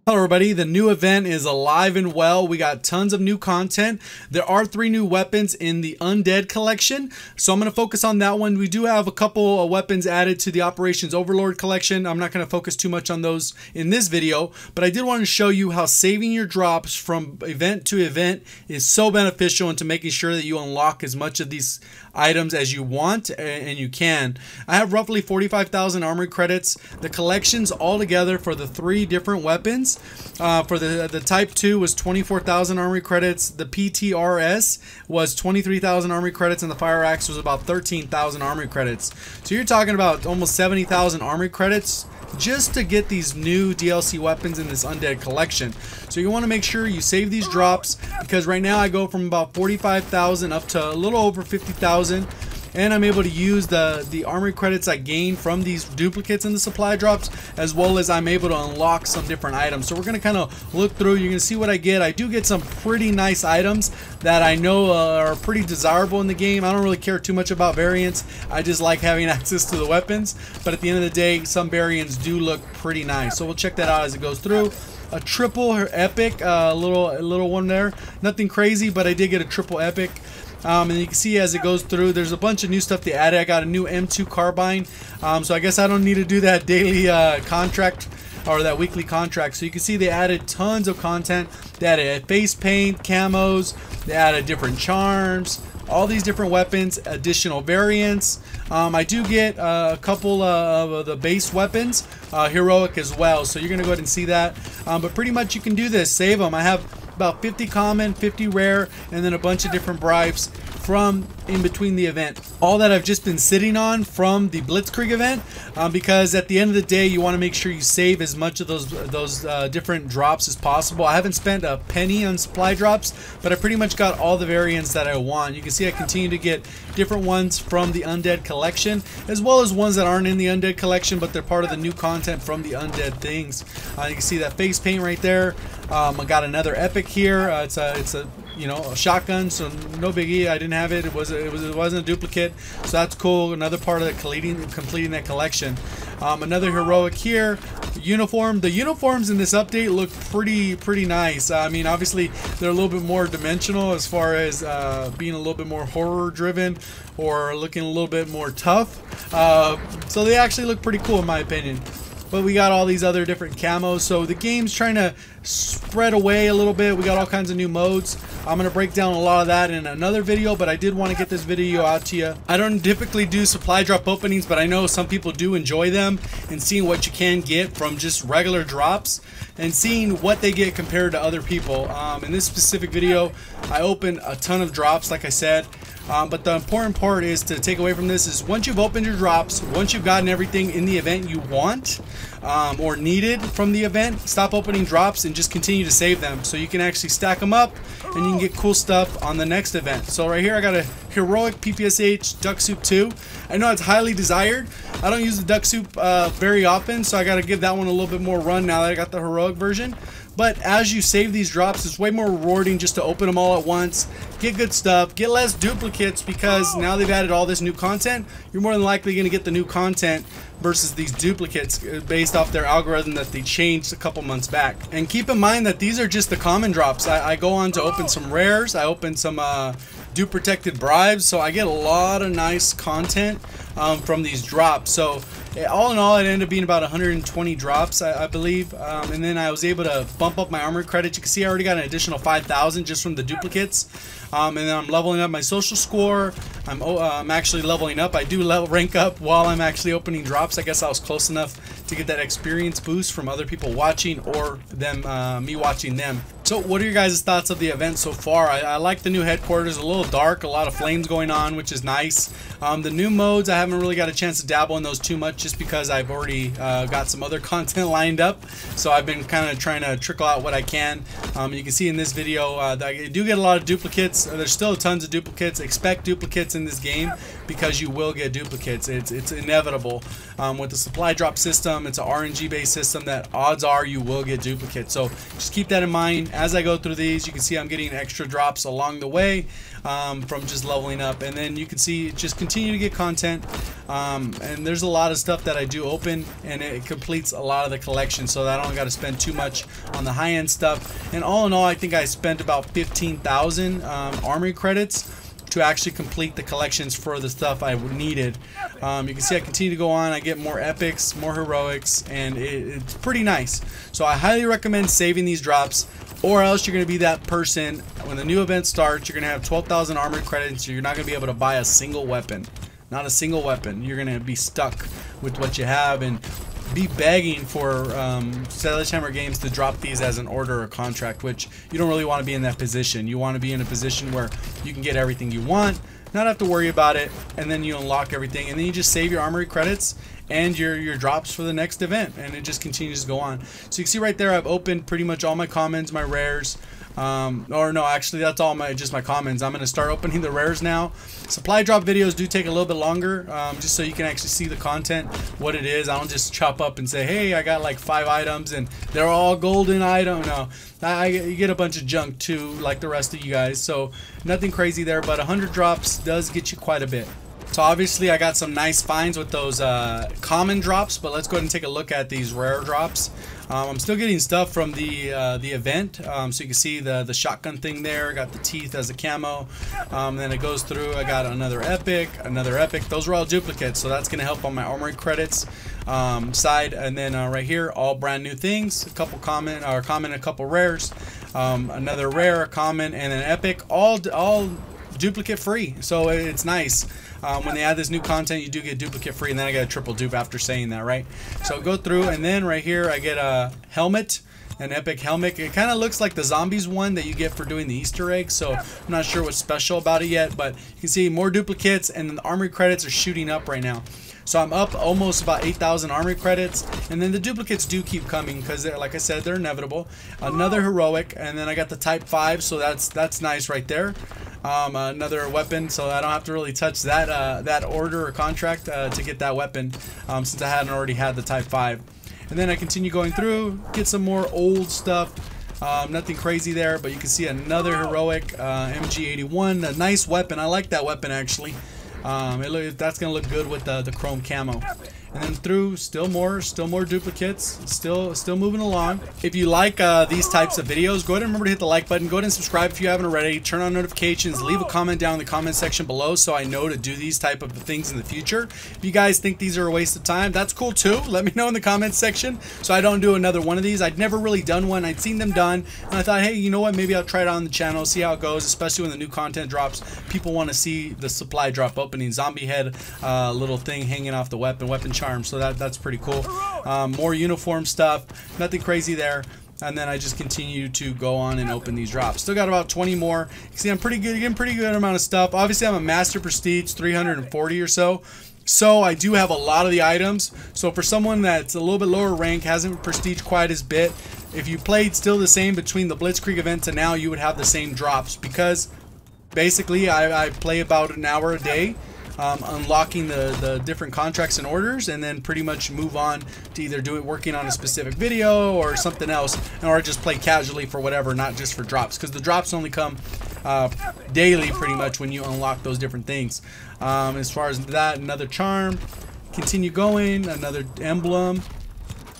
Hello everybody, the new event is alive and well. We got tons of new content. There are 3 new weapons in the Undead collection, so I'm going to focus on that one. We do have a couple of weapons added to the Operations Overlord collection. I'm not going to focus too much on those in this video, but I did want to show you how saving your drops from event to event is so beneficial into making sure that you unlock as much of these items as you want and you can. I have roughly 45,000 armory credits. The collections all together for the 3 different weapons for the Type 2 was 24,000 armory credits. The PTRS was 23,000 armory credits, and the Fire Axe was about 13,000 armory credits. So you're talking about almost 70,000 armory credits just to get these new DLC weapons in this Undead collection. So you want to make sure you save these drops, because right now I go from about 45,000 up to a little over 50,000, and I'm able to use the armory credits I gain from these duplicates in the supply drops, as well as I'm able to unlock some different items. So we're going to kind of look through. You're going to see what I get. I do get some pretty nice items that I know are pretty desirable in the game. I don't really care too much about variants. I just like having access to the weapons, but at the end of the day, some variants do look pretty nice. So we'll check that out as it goes through. A triple epic, little one there. Nothing crazy, but I did get a triple epic. And you can see as it goes through, there's a bunch of new stuff they added. I got a new M2 carbine, so I guess I don't need to do that daily contract or that weekly contract. So you can see they added tons of content. They added face paint, camos, they added different charms, all these different weapons, additional variants. I do get a couple of the base weapons, heroic as well, so you're gonna go ahead and see that. But pretty much you can do this, save them. I have about 50 common, 50 rare, and then a bunch of different bribes from in between the event. All that I've just been sitting on from the blitzkrieg event, because at the end of the day you want to make sure you save as much of those different drops as possible. I haven't spent a penny on supply drops, but I pretty much got all the variants that I want. You can see I continue to get different ones from the Undead collection, as well as ones that aren't in the Undead collection, but they're part of the new content from the Undead things. You can see that face paint right there. I got another epic here. It's a you know, a shotgun, so no biggie. I didn't have it. It wasn't a duplicate, so that's cool. Another part of the completing that collection. Another heroic here. Uniform. The uniforms in this update look pretty nice. I mean, obviously they're a little bit more dimensional as far as being a little bit more horror driven or looking a little bit more tough. So they actually look pretty cool in my opinion. But we got all these other different camos, so the game's trying to spread away a little bit. We got all kinds of new modes. I'm going to break down a lot of that in another video, but I did want to get this video out to you. I don't typically do supply drop openings, but I know some people do enjoy them, and seeing what you can get from just regular drops and seeing what they get compared to other people. In this specific video, I opened a ton of drops, like I said. But the important part is to take away from this is once you've opened your drops, once you've gotten everything in the event you want or needed from the event, stop opening drops and just continue to save them, so you can actually stack them up and you can get cool stuff on the next event. So right here I got a heroic PPSH duck soup 2. I know it's highly desired. I don't use the duck soup very often, so I got to give that one a little bit more run now that I got the heroic version. But as you save these drops, it's way more rewarding just to open them all at once, get good stuff, get less duplicates, because now they've added all this new content. You're more than likely going to get the new content versus these duplicates based off their algorithm that they changed a couple months back. And keep in mind that these are just the common drops. I go on to open some rares. I open some dupe protected bribes, so I get a lot of nice content from these drops. So all in all, it ended up being about 120 drops, I believe, and then I was able to bump up my armor credits. You can see I already got an additional 5,000 just from the duplicates, and then I'm leveling up my social score. I'm actually leveling up. I do rank up while I'm actually opening drops. I guess I was close enough to get that experience boost from other people watching or them me watching them. So what are your guys' thoughts of the event so far? I like the new headquarters. A little dark, a lot of flames going on, which is nice. The new modes, I haven't really got a chance to dabble in those too much just because I've already got some other content lined up. So I've been kind of trying to trickle out what I can. You can see in this video that I do get a lot of duplicates. There's still tons of duplicates. Expect duplicates duplicates in this game because you will get duplicates. It's inevitable. With the supply drop system, it's an RNG based system that odds are you will get duplicates. So just keep that in mind as I go through these. You can see I'm getting extra drops along the way from just leveling up, and then you can see just continue to get content. And there's a lot of stuff that I do open, and it completes a lot of the collection, so that I don't got to spend too much on the high-end stuff. And all in all, I think I spent about 15,000 armory credits to actually complete the collections for the stuff I needed. You can see I continue to go on. I get more epics, more heroics, and it's pretty nice. So I highly recommend saving these drops, or else you're going to be that person when the new event starts. You're going to have 12,000 armory credits. You're not going to be able to buy a single weapon. Not a single weapon. You're going to be stuck with what you have and be begging for Sledgehammer Games to drop these as an order or contract, which you don't really want to be in that position. You want to be in a position where you can get everything you want, not have to worry about it, and then you unlock everything, and then you just save your armory credits and your drops for the next event, and it just continues to go on. So you can see right there I've opened pretty much all my commons, my rares. Or no, actually that's all just my commons. I'm going to start opening the rares now. Supply drop videos do take a little bit longer, just so you can actually see the content, what it is. I don't just chop up and say, hey, I got like 5 items and they're all golden item. No, you get a bunch of junk too, like the rest of you guys. So nothing crazy there, but 100 drops does get you quite a bit. So obviously I got some nice finds with those common drops, but let's go ahead and take a look at these rare drops. I'm still getting stuff from the event, so you can see the shotgun thing there. Got the teeth as a camo. Then it goes through. I got another epic, another epic. Those were all duplicates, so that's gonna help on my armory credits side. And then right here, all brand new things. A couple common, a couple rares, another rare, a common, and an epic. All duplicate free, so it's nice. When they add this new content, you do get duplicate free, and then I got a triple dupe after saying that, right? So go through, and then right here I get a helmet, an epic helmet. It kind of looks like the zombies one that you get for doing the Easter egg, so I'm not sure what's special about it yet, but you can see more duplicates, and the armory credits are shooting up right now. So I'm up almost about 8,000 armory credits, and then the duplicates do keep coming because, like I said, they're inevitable. Another heroic, and then I got the type 5, so that's nice right there. Another weapon, so I don't have to really touch that order or contract to get that weapon, since I hadn't already had the type 5. And then I continue going through, get some more old stuff. Nothing crazy there, but you can see another heroic MG81, a nice weapon. I like that weapon actually. That's gonna look good with the chrome camo. And then through, still more duplicates, still moving along. If you like these types of videos, go ahead and remember to hit the like button. Go ahead and subscribe if you haven't already. Turn on notifications. Leave a comment down in the comment section below so I know to do these type of things in the future. If you guys think these are a waste of time, that's cool too. Let me know in the comment section so I don't do another one of these. I'd never really done one. I'd seen them done, and I thought, hey, you know what? Maybe I'll try it on the channel, see how it goes, especially when the new content drops. People want to see the supply drop opening. Zombie head little thing hanging off the weapon charm, so that's pretty cool. More uniform stuff, nothing crazy there. And then I just continue to go on and open these drops. Still got about 20 more. You can see I'm pretty good, getting pretty good amount of stuff. Obviously I'm a master prestige 340 or so. So I do have a lot of the items. So for someone that's a little bit lower rank, hasn't prestige quite as bit, if you played still the same between the blitzkrieg event to now, you would have the same drops, because basically I play about an hour a day. Unlocking the different contracts and orders, and then pretty much move on to either working on a specific video or something else, or just play casually for whatever, not just for drops, because the drops only come daily pretty much when you unlock those different things. As far as that, another charm, continue going, another emblem.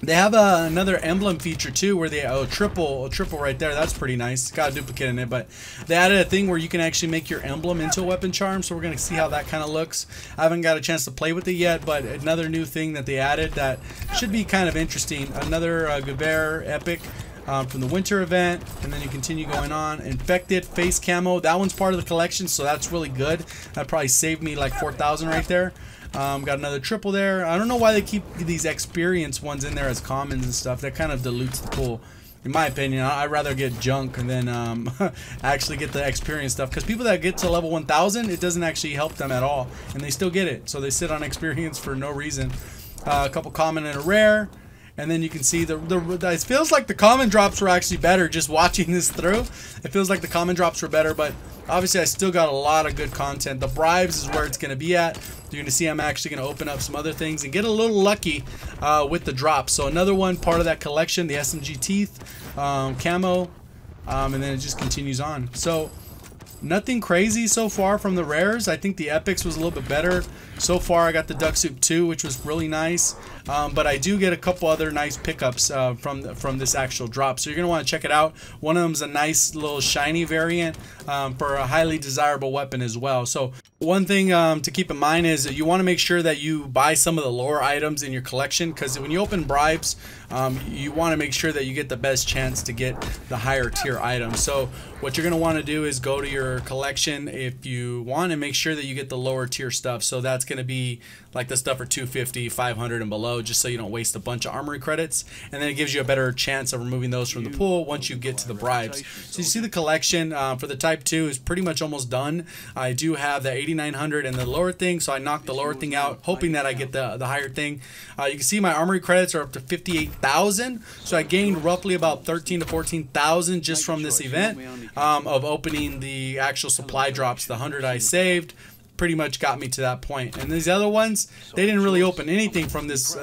They have another emblem feature too, where they a triple right there. That's pretty nice. It's got a duplicate in it, but they added a thing where you can actually make your emblem into a weapon charm. So we're gonna see how that kind of looks. I haven't got a chance to play with it yet, but another new thing that they added that should be kind of interesting. Another Gewehr epic from the winter event, and then you continue going on. Infected face camo. That one's part of the collection, so that's really good. That probably saved me like 4,000 right there. Got another triple there. I don't know why they keep these experience ones in there as commons and stuff. That kind of dilutes the pool, in my opinion. I'd rather get junk and then actually get the experience stuff, because people that get to level 1000, it doesn't actually help them at all, and they still get it, so they sit on experience for no reason. A couple common and a rare. And then you can see it feels like the common drops were actually better just watching this through. It feels like the common drops were better, but obviously I still got a lot of good content. The Bribes is where it's going to be at. You're going to see I'm actually going to open up some other things and get a little lucky with the drops. So another one, part of that collection, the SMG Teeth camo, and then it just continues on. So nothing crazy so far from the rares. I think the epics was a little bit better. So far I got the Duck Soup 2, which was really nice, but I do get a couple other nice pickups from this actual drop, so you're gonna want to check it out. One of them is a nice little shiny variant for a highly desirable weapon as well. So one thing to keep in mind is that you want to make sure that you buy some of the lower items in your collection, because when you open Bribes, you want to make sure that you get the best chance to get the higher tier items. So what you're going to want to do is go to your collection if you want, and make sure that you get the lower tier stuff. So that's going to be like the stuff for 250, 500 and below, just so you don't waste a bunch of armory credits, and then it gives you a better chance of removing those from the pool once you get to the Bribes. So you see the collection for the Type 2 is pretty much almost done. I do have the 8900 and the lower thing, so I knocked the lower thing out, hoping that I get the higher thing. You can see my armory credits are up to 58,000, so I gained roughly about 13 to 14,000 just from this event of opening the actual supply drops. The 100 I saved pretty much got me to that point, and these other ones, they didn't really open anything from this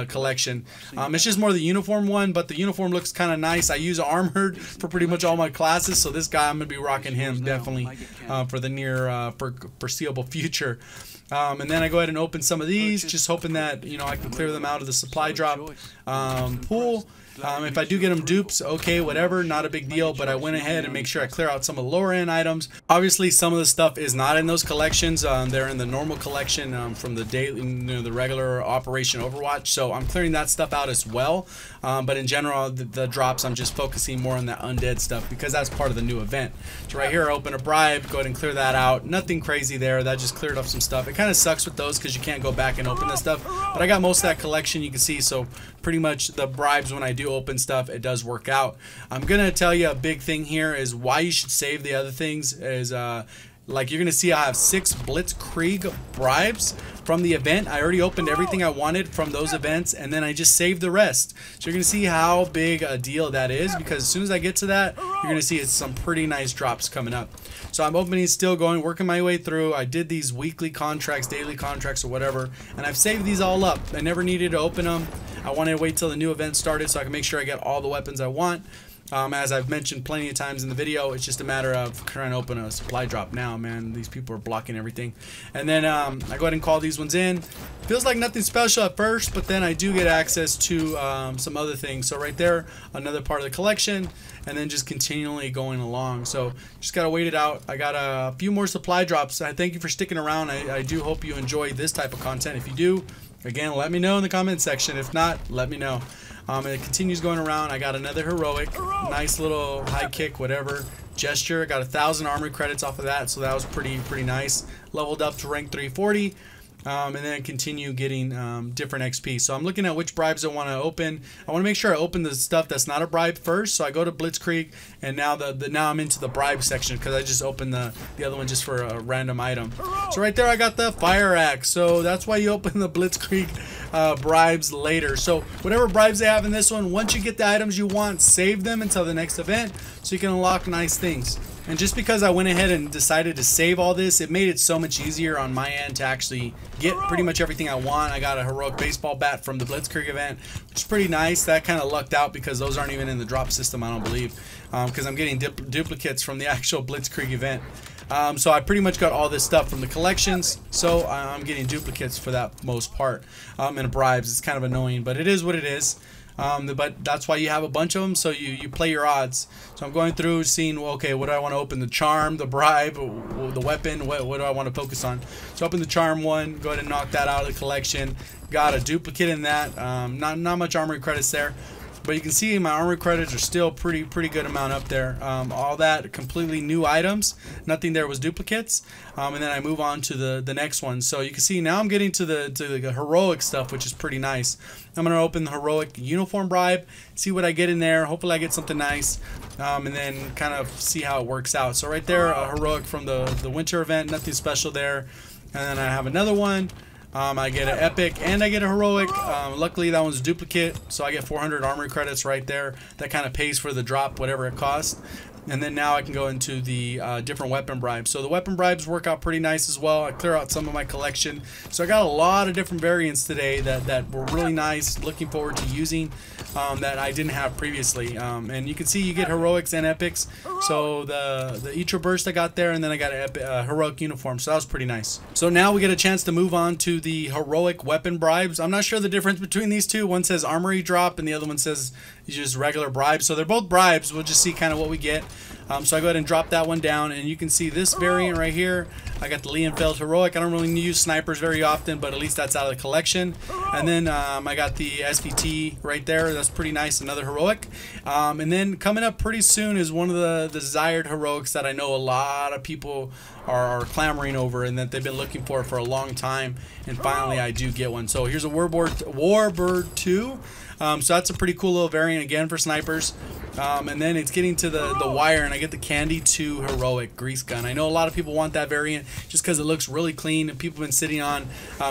collection. It's just more the uniform one, but the uniform looks kind of nice. I use armored for pretty much all my classes, so this guy, I'm gonna be rocking him definitely for the near foreseeable future. And then I go ahead and open some of these, just hoping that, you know, I can clear them out of the supply drop pool. If I do get them dupes, okay, whatever, not a big deal, but I went ahead and make sure I clear out some of the lower end items. Obviously, some of the stuff is not in those collections. They're in the normal collection from the daily, you know, the regular Operation Overwatch, so I'm clearing that stuff out as well. But in general, the drops, I'm just focusing more on that undead stuff because that's part of the new event. So right here, I open a Bribe, go ahead and clear that out. Nothing crazy there, that just cleared up some stuff. It kind of sucks with those because you can't go back and open this stuff, but I got most of that collection, you can see, so pretty much the Bribes, when I do open stuff, it does work out. I'm gonna tell you a big thing here is why you should save the other things is like you're gonna see I have 6 blitzkrieg Bribes from the event. I already opened everything I wanted from those events, and then I just saved the rest. So you're gonna see how big a deal that is, because as soon as I get to that, you're gonna see it's some pretty nice drops coming up. So I'm opening, still going, working my way through. I did these weekly contracts, daily contracts, or whatever, and I've saved these all up. I never needed to open them. I wanted to wait till the new event started so I can make sure I get all the weapons I want. As I've mentioned plenty of times in the video, it's just a matter of trying to open a supply drop now, man. These people are blocking everything. And then I go ahead and call these ones in. Feels like nothing special at first, but then I do get access to some other things. So right there, another part of the collection, and then just continually going along. So just gotta wait it out. I got a few more supply drops. I thank you for sticking around. I do hope you enjoy this type of content. If you do, again, let me know in the comment section. If not, let me know. And it continues going around. I got another heroic, nice little high kick, whatever gesture. Got 1,000 armory credits off of that, so that was pretty nice. Leveled up to rank 340. And then continue getting different XP. So I'm looking at which Bribes I want to open. I want to make sure I open the stuff that's not a Bribe first. So I go to Blitzkrieg, and now now I'm into the Bribe section because I just opened the other one just for a random item. So right there I got the Fire Axe. So that's why you open the Blitzkrieg Bribes later. So whatever Bribes they have in this one, once you get the items you want, save them until the next event so you can unlock nice things. And just because I went ahead and decided to save all this, it made it so much easier on my end to actually get pretty much everything I want. I got a heroic baseball bat from the Blitzkrieg event, which is pretty nice. That kind of lucked out because those aren't even in the drop system, I don't believe, because I'm getting duplicates from the actual Blitzkrieg event. So I pretty much got all this stuff from the collections, so I'm getting duplicates for that most part. And Bribes, it's kind of annoying, but it is what it is. But that's why you have a bunch of them, so you play your odds. So I'm going through seeing, well, okay, what do I want to open? The charm, the Bribe, the weapon, what do I want to focus on? So open the charm one, go ahead and knock that out of the collection. Got a duplicate in that, not much armory credits there. But you can see my armory credits are still pretty good amount up there. All that completely new items. Nothing there was duplicates. And then I move on to the next one. So you can see now I'm getting to the heroic stuff, which is pretty nice. I'm gonna open the heroic uniform Bribe, see what I get in there. Hopefully I get something nice, and then kind of see how it works out. So right there, a heroic from the winter event. Nothing special there. And then I have another one. I get an epic and I get a heroic. Luckily that one's a duplicate, so I get 400 armory credits right there. That kind of pays for the drop, whatever it costs. And then now I can go into the different weapon bribes. So the weapon bribes work out pretty nice as well. I clear out some of my collection. So I got a lot of different variants today that were really nice. Looking forward to using that I didn't have previously. And you can see you get heroics and epics. So the Etra Burst I got there, and then I got a heroic uniform. So that was pretty nice. So now we get a chance to move on to the heroic weapon bribes. I'm not sure the difference between these two. One says armory drop and the other one says just regular bribes. So they're both bribes. We'll just see kind of what we get. So I go ahead and drop that one down, and you can see this variant right here. I got the Leonfeld Heroic. I don't really use snipers very often, but at least that's out of the collection. And then I got the SVT right there. That's pretty nice, another heroic. And then coming up pretty soon is one of the desired heroics that I know a lot of people are clamoring over and that they've been looking for a long time. And finally I do get one. So here's a Warbird 2. So that's a pretty cool little variant again for snipers. And then it's getting to the wire, and I get the Candy 2 Heroic Grease Gun. I know a lot of people want that variant just because it looks really clean, and people have been sitting on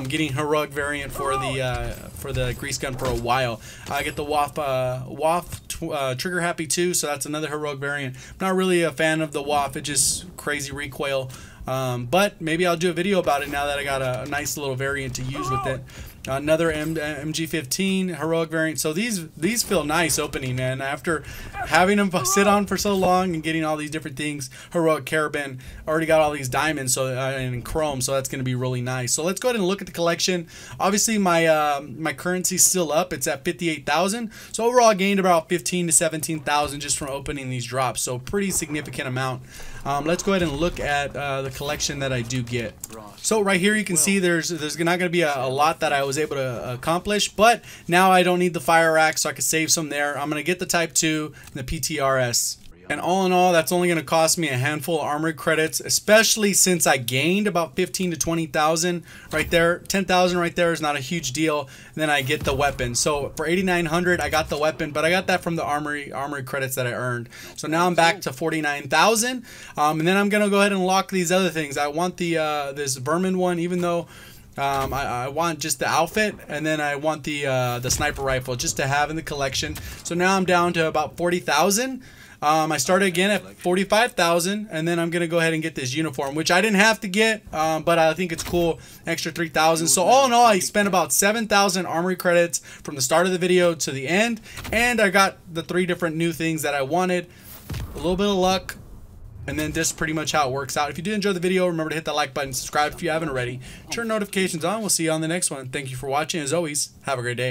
getting heroic variant for the Grease Gun for a while. I get the Trigger Happy 2, so that's another heroic variant. I'm not really a fan of the WAF, it's just crazy recoil. But maybe I'll do a video about it now that I got a nice little variant to use with it. Another MG15 heroic variant. So these feel nice opening, man. After having them sit on for so long and getting all these different things, heroic carabin, already got all these diamonds and chrome, so that's going to be really nice. So let's go ahead and look at the collection. Obviously my currency's still up. It's at 58,000. So overall I gained about 15 to 17,000 just from opening these drops. So pretty significant amount. Let's go ahead and look at the collection that I do get. So right here you can see there's not going to be a lot that I was able to accomplish, but now I don't need the fire rack, so I can save some there. I'm going to get the Type 2 and the PTRS. And all in all, that's only going to cost me a handful of armory credits, especially since I gained about 15 to 20,000 right there. 10,000 right there is not a huge deal. And then I get the weapon. So for 8,900, I got the weapon, but I got that from the armory credits that I earned. So now I'm back to 49,000. And then I'm going to go ahead and unlock these other things. I want the this vermin one, even though I want just the outfit, and then I want the sniper rifle just to have in the collection. So now I'm down to about 40,000. I started again at 45,000, and then I'm going to go ahead and get this uniform, which I didn't have to get, but I think it's cool, extra 3,000. So all in all, I spent about 7,000 armory credits from the start of the video to the end, and I got the 3 different new things that I wanted, a little bit of luck, and then this is pretty much how it works out. If you did enjoy the video, remember to hit that like button, subscribe if you haven't already, turn notifications on. We'll see you on the next one. Thank you for watching. As always, have a great day.